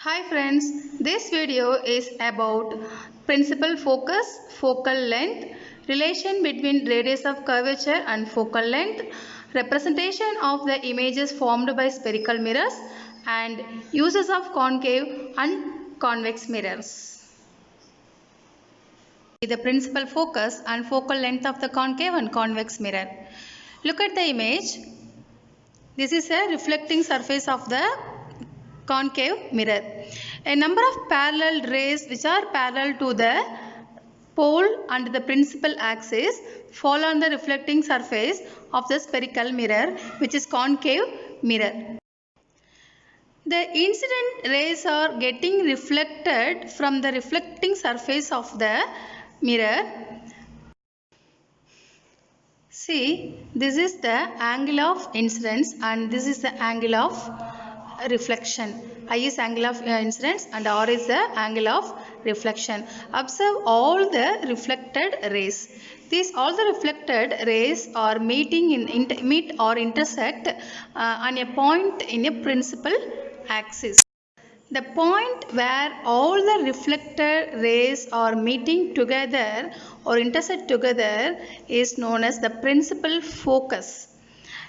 Hi friends, this video is about principal focus, focal length, relation between radius of curvature and focal length, representation of the images formed by spherical mirrors, and uses of concave and convex mirrors. The principal focus and focal length of the concave and convex mirror. Look at the image. This is a reflecting surface of the concave mirror. A number of parallel rays which are parallel to the pole and the principal axis fall on the reflecting surface of the spherical mirror, which is concave mirror. The incident rays are getting reflected from the reflecting surface of the mirror. See, this is the angle of incidence and this is the angle of reflection. I is angle of incidence and R is the angle of reflection. Observe all the reflected rays. All the reflected rays are meet or intersect on a point in a principal axis. The point where all the reflected rays are meeting together or intersect together is known as the principal focus.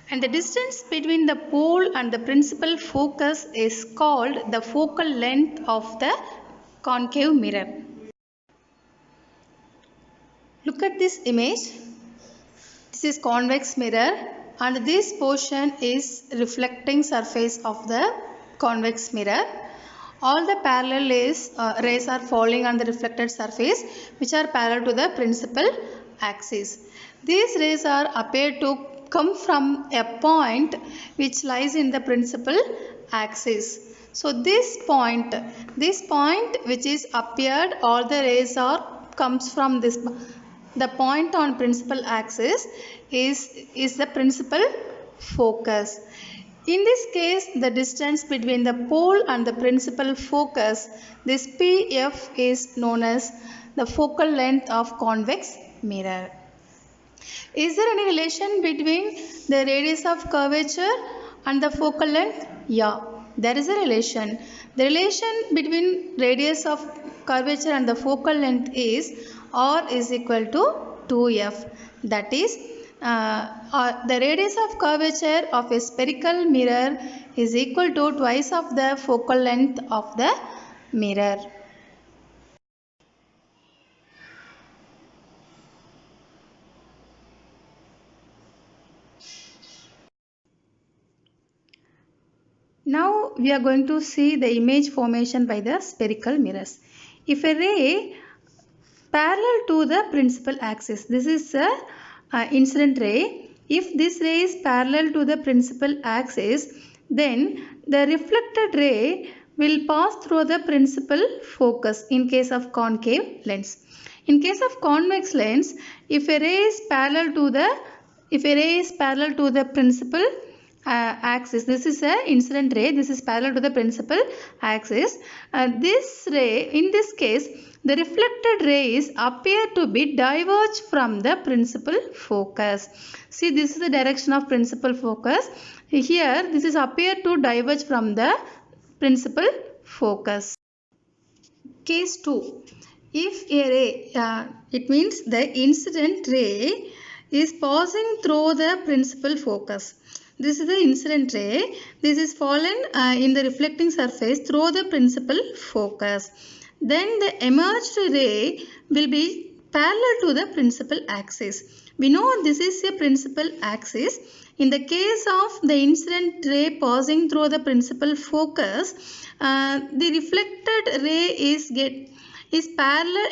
And the distance between the pole and the principal focus is called the focal length of the concave mirror. Look at this image. This is convex mirror and this portion is reflecting surface of the convex mirror. All the parallel rays are falling on the reflected surface which are parallel to the principal axis. These rays are appear to come from a point which lies in the principal axis. So this point which is appeared, all the rays comes from this. The point on principal axis is the principal focus. In this case, the distance between the pole and the principal focus, this PF is known as the focal length of convex mirror. Is there any relation between the radius of curvature and the focal length? Yeah, there is a relation. The relation between radius of curvature and the focal length is R is equal to 2F. That is, the radius of curvature of a spherical mirror is equal to twice of the focal length of the mirror. Now we are going to see the image formation by the spherical mirrors. If a ray parallel to the principal axis, this is a incident ray. If this ray is parallel to the principal axis, then the reflected ray will pass through the principal focus in case of concave lens. In case of convex lens, if a ray is parallel to the principal axis, this is a incident ray, this is parallel to the principal axis. This ray, in this case, the reflected rays appear to be diverged from the principal focus. See, this is the direction of principal focus. Here, this is appear to diverge from the principal focus. Case 2. If a ray, it means the incident ray is passing through the principal focus. This is the incident ray. This is fallen in the reflecting surface through the principal focus. Then the emerged ray will be parallel to the principal axis. We know this is a principal axis. In the case of the incident ray passing through the principal focus, the reflected ray is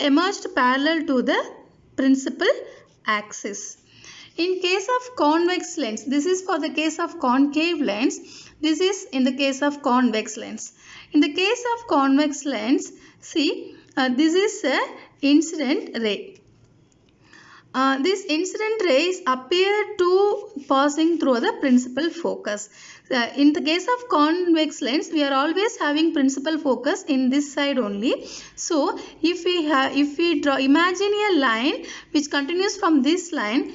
emerged parallel to the principal axis. In case of convex lens, this is for the case of concave lens, this is in the case of convex lens. In the case of convex lens, see, this is a incident ray. This incident rays appear to passing through the principal focus. In the case of convex lens, we are always having principal focus in this side only. So, if we imagine a line which continues from this line,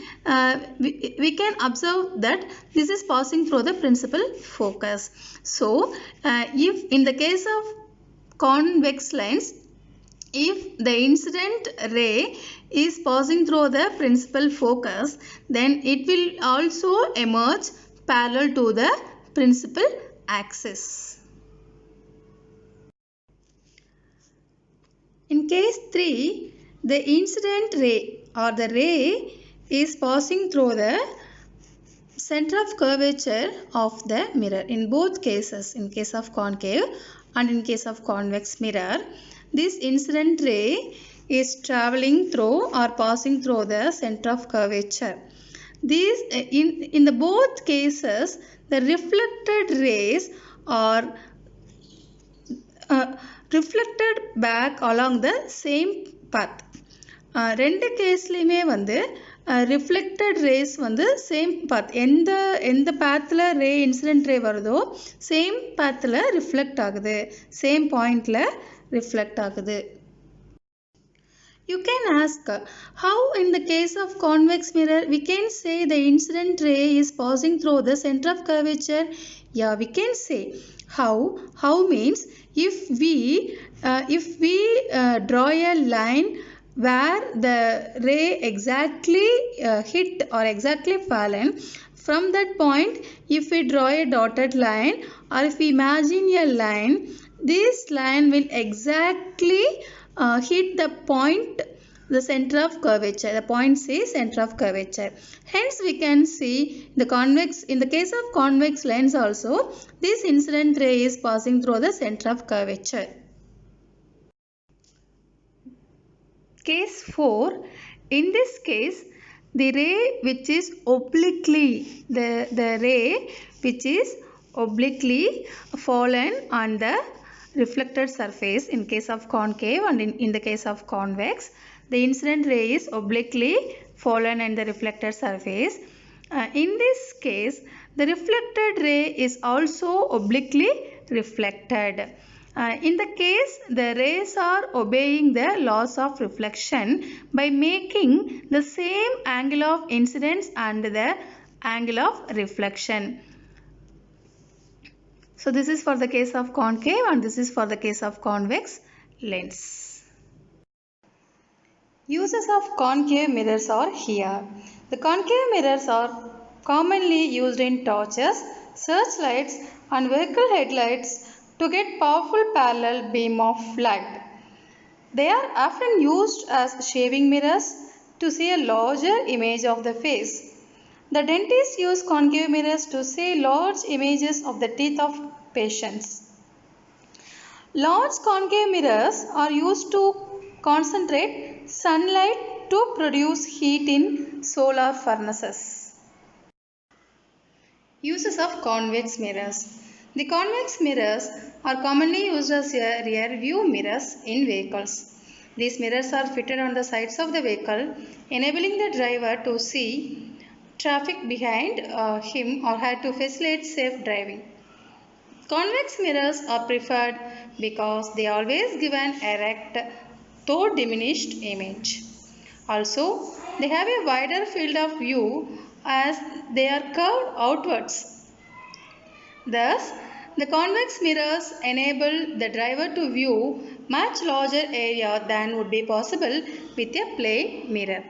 we can observe that this is passing through the principal focus. So, if in the case of convex lens, if the incident ray is passing through the principal focus, then it will also emerge parallel to the principal axis. In case 3, the incident ray or the ray is passing through the center of curvature of the mirror. In both cases, in case of concave and in case of convex mirror, this incident ray is traveling through or passing through the center of curvature. These in the both cases, the reflected rays are reflected back along the same path. ரெண்டு கேஸ்லையுமே வந்து reflected race வந்து same பாத், எந்த பாத்தில் ரே incident ray வருதோ same பாத்தில் reflect ஆகுது, same பாயிண்டில் reflect ஆகுது. You can ask, how in the case of convex mirror we can say the incident ray is passing through the center of curvature? Yeah, we can say. How means if we draw a line where the ray exactly hit or exactly fallen, from that point if we draw a dotted line or if we imagine a line, this line will exactly hit the point, the center of curvature. The point says center of curvature. Hence we can see in the case of convex lens also, this incident ray is passing through the center of curvature. Case 4, in this case the ray which is obliquely, the ray which is obliquely fallen on the reflected surface in case of concave and in the case of convex, the incident ray is obliquely fallen on the reflected surface. In this case the reflected ray is also obliquely reflected. In the case the rays are obeying the laws of reflection by making the same angle of incidence and the angle of reflection. So this is for the case of concave and this is for the case of convex lens. Uses of concave mirrors are here. The concave mirrors are commonly used in torches, searchlights and vehicle headlights to get powerful parallel beam of light. They are often used as shaving mirrors to see a larger image of the face. The dentists use concave mirrors to see large images of the teeth of patients. Large concave mirrors are used to concentrate sunlight to produce heat in solar furnaces. Uses of convex mirrors. The convex mirrors are commonly used as rear view mirrors in vehicles. These mirrors are fitted on the sides of the vehicle, enabling the driver to see traffic behind him or her to facilitate safe driving. Convex mirrors are preferred because they always give an erect, though diminished image. Also, they have a wider field of view as they are curved outwards. Thus, the convex mirrors enable the driver to view much larger area than would be possible with a plain mirror.